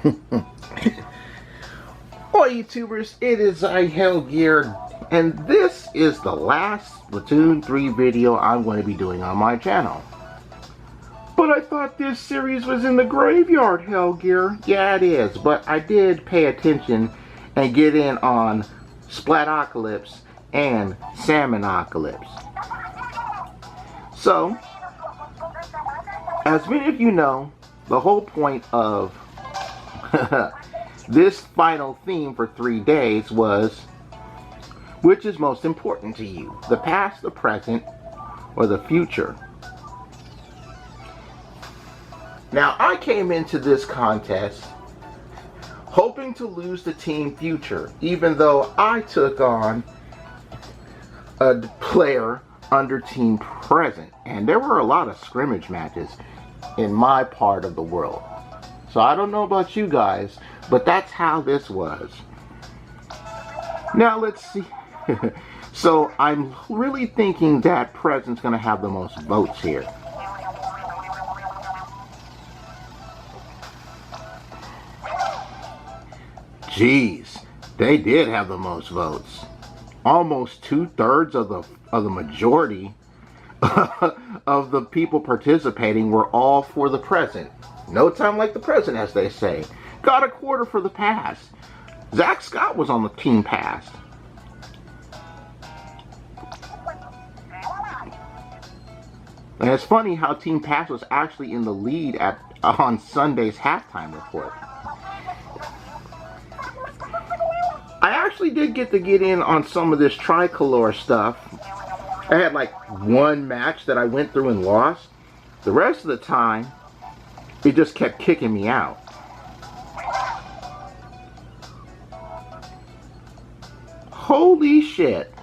Oi YouTubers, it is Hellgear, and this is the last Splatoon 3 video I'm going to be doing on my channel. But I thought this series was in the graveyard, Hellgear. Yeah, it is, but I did pay attention and get in on Splatocalypse and Salmonacalypse. So, as many of you know, the whole point of this final theme for 3 days was, which is most important to you? The past, the present, or the future? Now, I came into this contest hoping to lose the Team Future, even though I took on a player under Team Present. And there were a lot of scrimmage matches in my part of the world. So I don't know about you guys, but that's how this was. Now let's see. So I'm really thinking that Present's gonna have the most votes here. Jeez, they did have the most votes. Almost 2/3 of the majority of the people participating were all for the Present. No time like the present, as they say. Got a quarter for the past. Zach Scott was on the Team Past. And it's funny how Team Past was actually in the lead on Sunday's halftime report. I actually did get in on some of this tricolor stuff. I had like one match that I went through and lost. The rest of the time, it just kept kicking me out. Holy shit.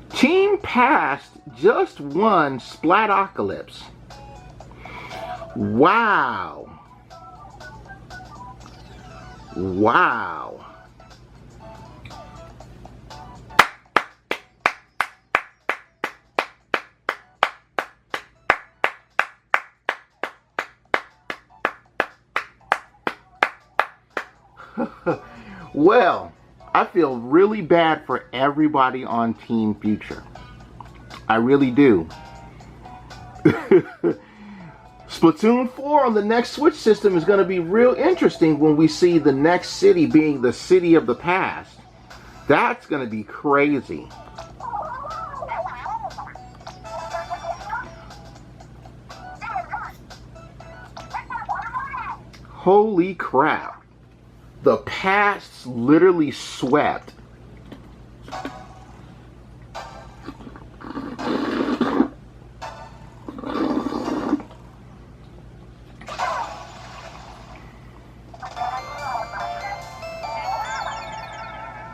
Team Past just won Splatocalypse. Wow. Wow. Well, I feel really bad for everybody on Team Future. I really do. Splatoon 4 on the next Switch system is going to be real interesting when we see the next city being the city of the past. That's going to be crazy. Holy crap. The past literally swept.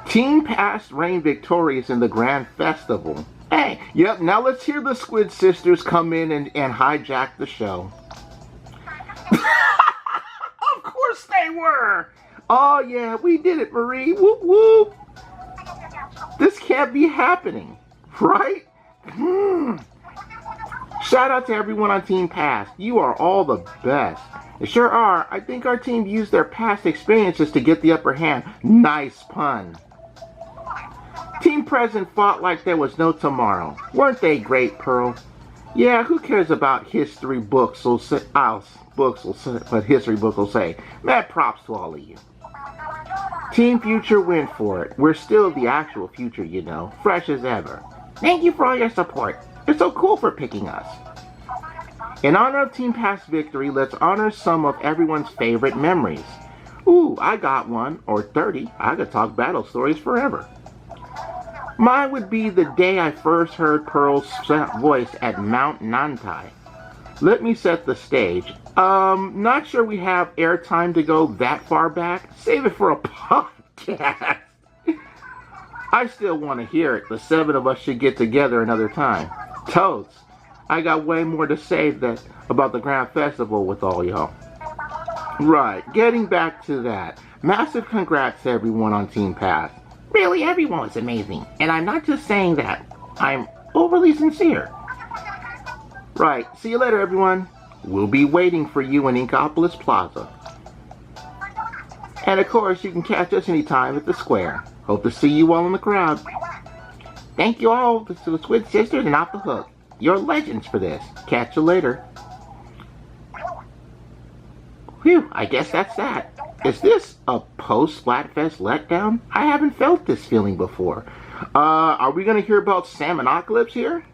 Team Past reigned victorious in the Grand Festival. Hey, yep, now let's hear the Squid Sisters come in and hijack the show. Of course they were! Oh yeah, we did it, Marie. Whoop whoop. This can't be happening, right? Shout out to everyone on Team Past. You are all the best. They sure are. I think our team used their past experiences to get the upper hand. Nice pun. Team Present fought like there was no tomorrow. Weren't they great, Pearl? Yeah, who cares about history books will say, what history books will say. Mad props to all of you. Team Future went for it. We're still the actual future, you know. Fresh as ever. Thank you for all your support. You're so cool for picking us. In honor of Team Past victory, let's honor some of everyone's favorite memories. Ooh, I got one, or 30. I could talk battle stories forever. Mine would be the day I first heard Pearl's voice at Mount Nantai. Let me set the stage. Not sure we have airtime to go that far back. Save it for a podcast. I still want to hear it. The 7 of us should get together another time. Toads, I got way more to say about the Grand Festival with all y'all. Right, getting back to that. Massive congrats to everyone on Team Past. Really, everyone was amazing. And I'm not just saying that. I'm overly sincere. Right, see you later, everyone. We'll be waiting for you in Inkopolis Plaza. And of course, you can catch us anytime at the square. Hope to see you all in the crowd. Thank you all to the Squid Sisters and Off the Hook. You're legends for this. Catch you later. Phew, I guess that's that. Is this a post-Splatfest letdown? I haven't felt this feeling before. Are we going to hear about Salmonocalypse here?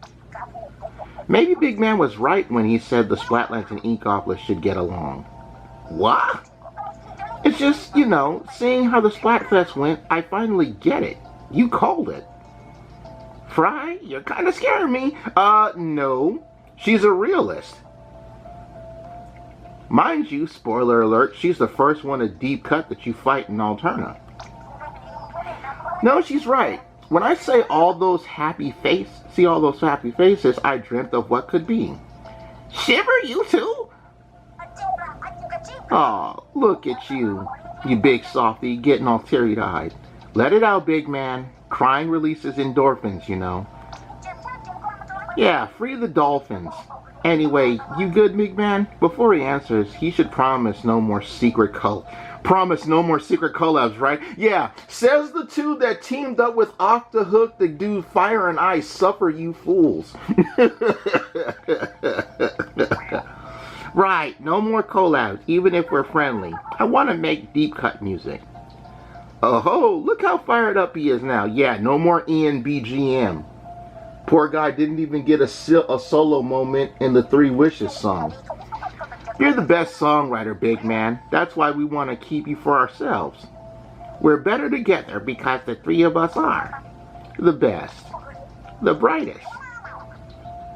Maybe Big Man was right when he said the Splatlands and Inkopolis should get along. What? It's just, you know, seeing how the Splatfest went, I finally get it. You called it. Fry, you're kind of scaring me. No. She's a realist. Mind you, spoiler alert, she's the first one to deep cut that you fight in Alterna. No, she's right. When I say all those happy faces, I dreamt of what could be. Shiver, you too? Aw, look at you, you big softy, getting all teary-eyed. Let it out, big man. Crying releases endorphins, you know. Yeah, free the dolphins. Anyway, you good, big man? Before he answers, he should promise no more secret collabs, right? Yeah, says the two that teamed up with Off the Hook to do Fire and Ice. Suffer, you fools. Right, no more collabs, even if we're friendly. I want to make deep cut music. Oh, look how fired up he is now. Yeah, no more Ian BGM. Poor guy didn't even get a solo moment in the Three Wishes song. You're the best songwriter, big man. That's why we want to keep you for ourselves. We're better together because the three of us are the best, the brightest,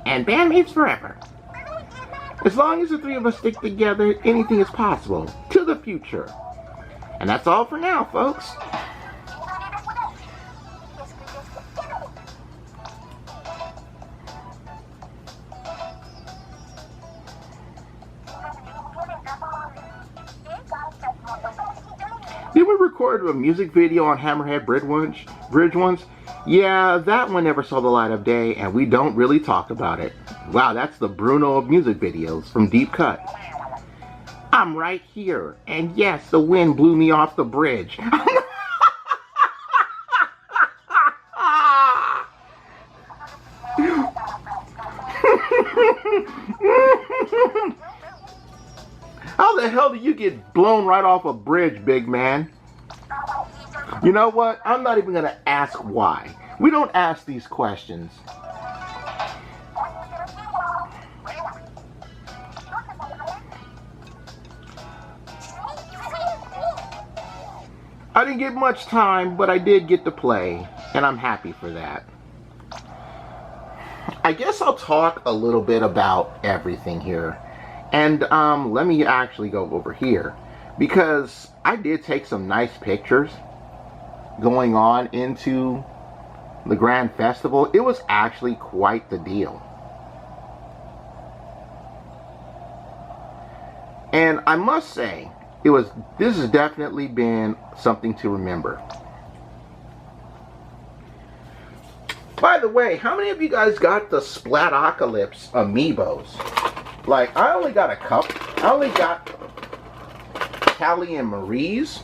and bandmates forever. As long as the three of us stick together, anything is possible. To the future. And that's all for now, folks. Did we record a music video on Hammerhead Bridge once? Yeah, that one never saw the light of day, and we don't really talk about it. Wow, that's the Bruno of music videos from Deep Cut. I'm right here, and yes, the wind blew me off the bridge. How the hell do you get blown right off a bridge, big man? You know what? I'm not even going to ask why. We don't ask these questions. I didn't get much time, but I did get to play, and I'm happy for that. I guess I'll talk a little bit about everything here. And let me actually go over here, because I did take some nice pictures going on into the Grand Festival. It was actually quite the deal. And I must say, this has definitely been something to remember. By the way, how many of you guys got the Splatocalypse amiibos? Like, I only got a couple. I only got Callie and Marie's,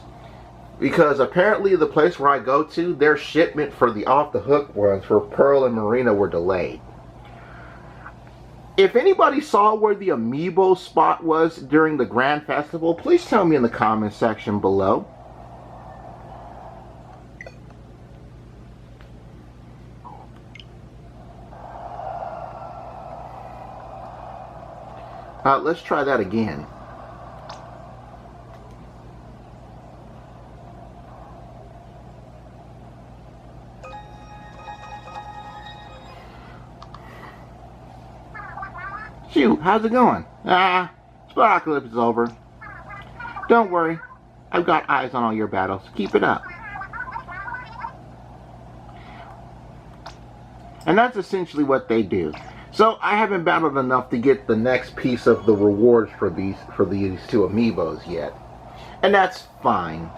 because apparently the place where I go to, their shipment for the Off the Hook ones for Pearl and Marina were delayed. If anybody saw where the amiibo spot was during the Grand Festival, please tell me in the comment section below. Let's try that again. Shoot, how's it going? Splatocalypse is over. Don't worry, I've got eyes on all your battles. Keep it up. And that's essentially what they do. So I haven't battled enough to get the next piece of the rewards for these two amiibos yet. And that's fine,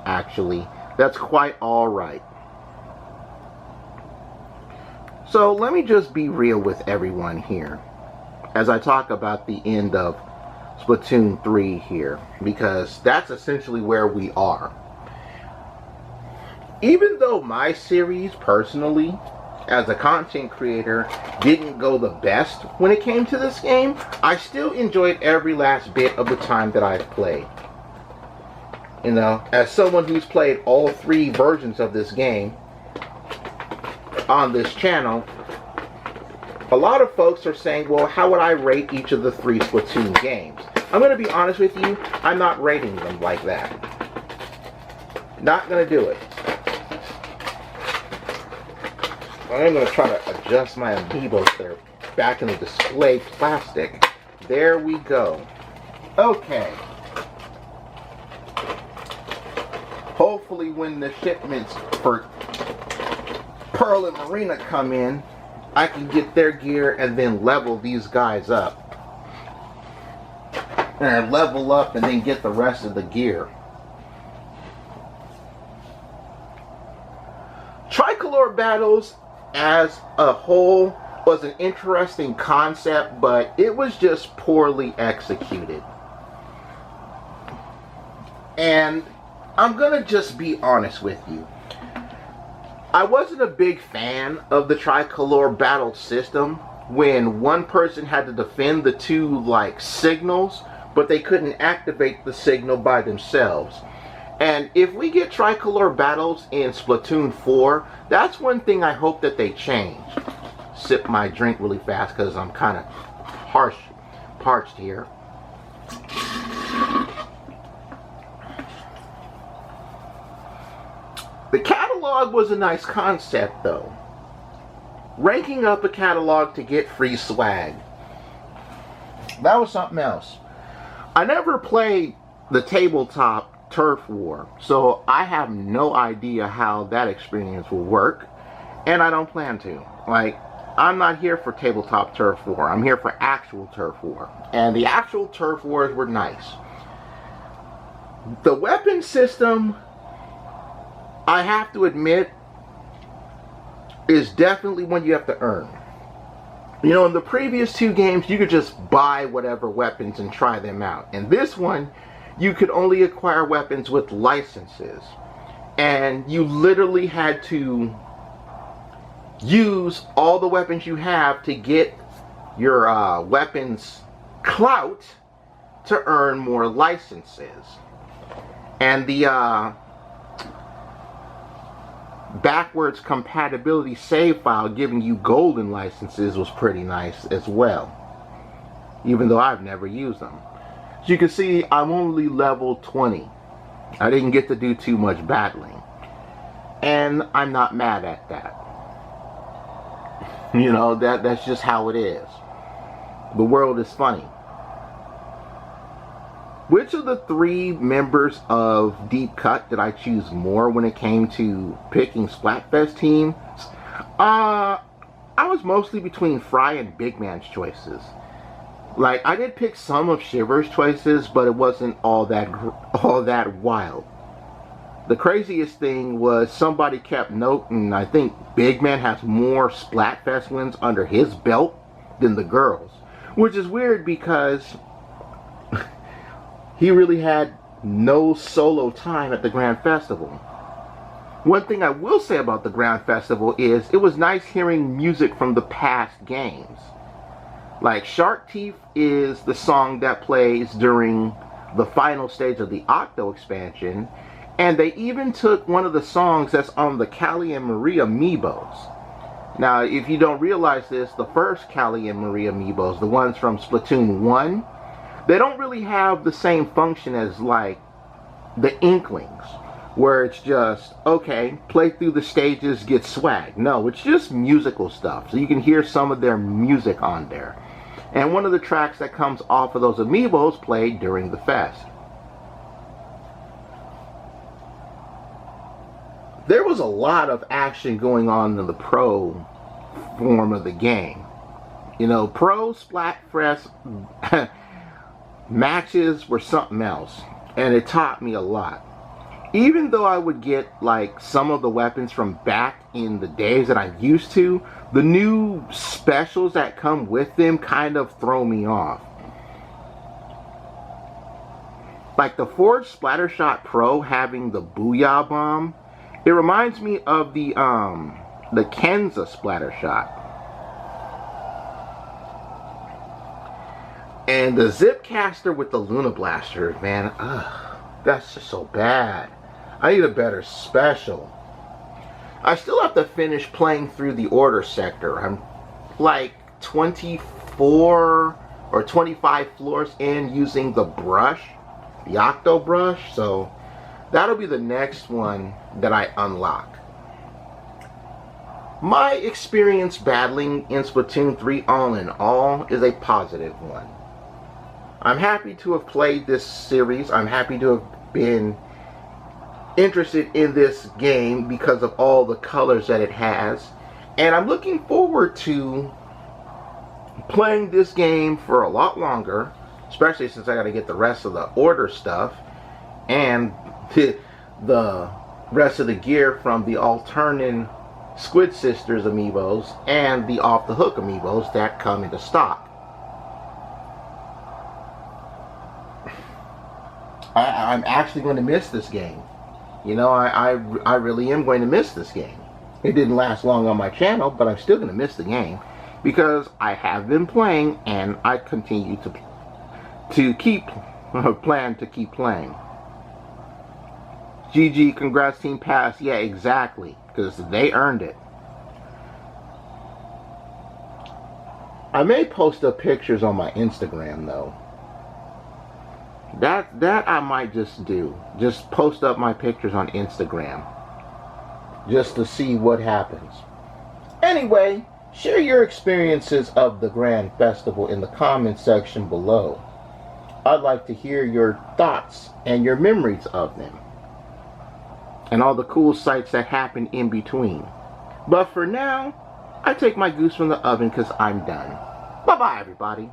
actually. That's quite alright. So let me just be real with everyone here as I talk about the end of Splatoon 3 here, because that's essentially where we are. Even though my series, personally, as a content creator, didn't go the best when it came to this game, I still enjoyed every last bit of the time that I've played. You know, as someone who's played all 3 versions of this game on this channel, a lot of folks are saying, well, how would I rate each of the 3 Splatoon games? I'm going to be honest with you, I'm not rating them like that. Not going to do it. I'm going to try to adjust my amiibos there back in the display plastic. There we go. Okay. Hopefully when the shipments for Pearl and Marina come in, I can get their gear and then level these guys up. And level up and then get the rest of the gear. Tricolor battles as a whole was an interesting concept, but it was just poorly executed. And I'm gonna just be honest with you. I wasn't a big fan of the tricolor battle system when one person had to defend the 2 like signals, but they couldn't activate the signal by themselves. And if we get tricolor battles in Splatoon 4, that's one thing I hope that they change. Sip my drink really fast because I'm kind of parched here. The catalog was a nice concept though. Ranking up a catalog to get free swag. That was something else. I never played the tabletop Turf War, so I have no idea how that experience will work, and I don't plan to. Like, I'm not here for tabletop Turf War. I'm here for actual Turf War, and the actual Turf Wars were nice. The weapon system, I have to admit, is definitely one you have to earn. You know, in the previous 2 games, you could just buy whatever weapons and try them out. In this one, you could only acquire weapons with licenses. And you literally had to use all the weapons you have to get your weapons clout to earn more licenses. And the backwards compatibility save file giving you golden licenses was pretty nice as well, even though I've never used them. As you can see, I'm only level 20. I didn't get to do too much battling, and I'm not mad at that. You know, that's just how it is. The world is funny. Which of the 3 members of Deep Cut did I choose more when it came to picking Splatfest teams? I was mostly between Fry and Big Man's choices. Like, I did pick some of Shiver's choices, but it wasn't all that wild. The craziest thing was somebody kept noting, I think Big Man has more Splatfest wins under his belt than the girls. Which is weird because he really had no solo time at the Grand Festival. One thing I will say about the Grand Festival is it was nice hearing music from the past games. Like, Shark Teeth is the song that plays during the final stage of the Octo expansion, and they even took one of the songs that's on the Callie and Marie amiibos. Now, if you don't realize this, the first Callie and Marie amiibos, the ones from Splatoon 1, they don't really have the same function as, like, the Inklings, where it's just, okay, play through the stages, get swag. No, it's just musical stuff, so you can hear some of their music on there. And one of the tracks that comes off of those amiibos played during the fest. There was a lot of action going on in the pro form of the game. You know, pro Splatfest matches were something else, and it taught me a lot. Even though I would get like some of the weapons from back in the days that I'm used to, the new specials that come with them kind of throw me off. Like the Ford Splattershot Pro having the Booyah Bomb, it reminds me of the Kenza Splattershot. And the Zipcaster with the Luna Blaster, man, that's just so bad. I need a better special. I still have to finish playing through the Order sector. I'm like 24 or 25 floors in using the brush, the Octo Brush, so that'll be the next one that I unlock. My experience battling in Splatoon 3 all in all is a positive one. I'm happy to have played this series. I'm happy to have been interested in this game because of all the colors that it has. And I'm looking forward to playing this game for a lot longer, especially since I got to get the rest of the Order stuff and the rest of the gear from the Alternin Squid Sisters amiibos and the Off the Hook amiibos that come into stock. I'm actually going to miss this game. You know, I really am going to miss this game. It didn't last long on my channel, but I'm still going to miss the game because I have been playing and I continue to keep plan to keep playing. GG, congrats Team Pass. Yeah, exactly, because they earned it. I may post up pictures on my Instagram though. That I might just do. Just post up my pictures on Instagram. Just to see what happens. Anyway, share your experiences of the Grand Festival in the comments section below. I'd like to hear your thoughts and your memories of them. And all the cool sights that happen in between. But for now, I take my goose from the oven because I'm done. Bye-bye, everybody.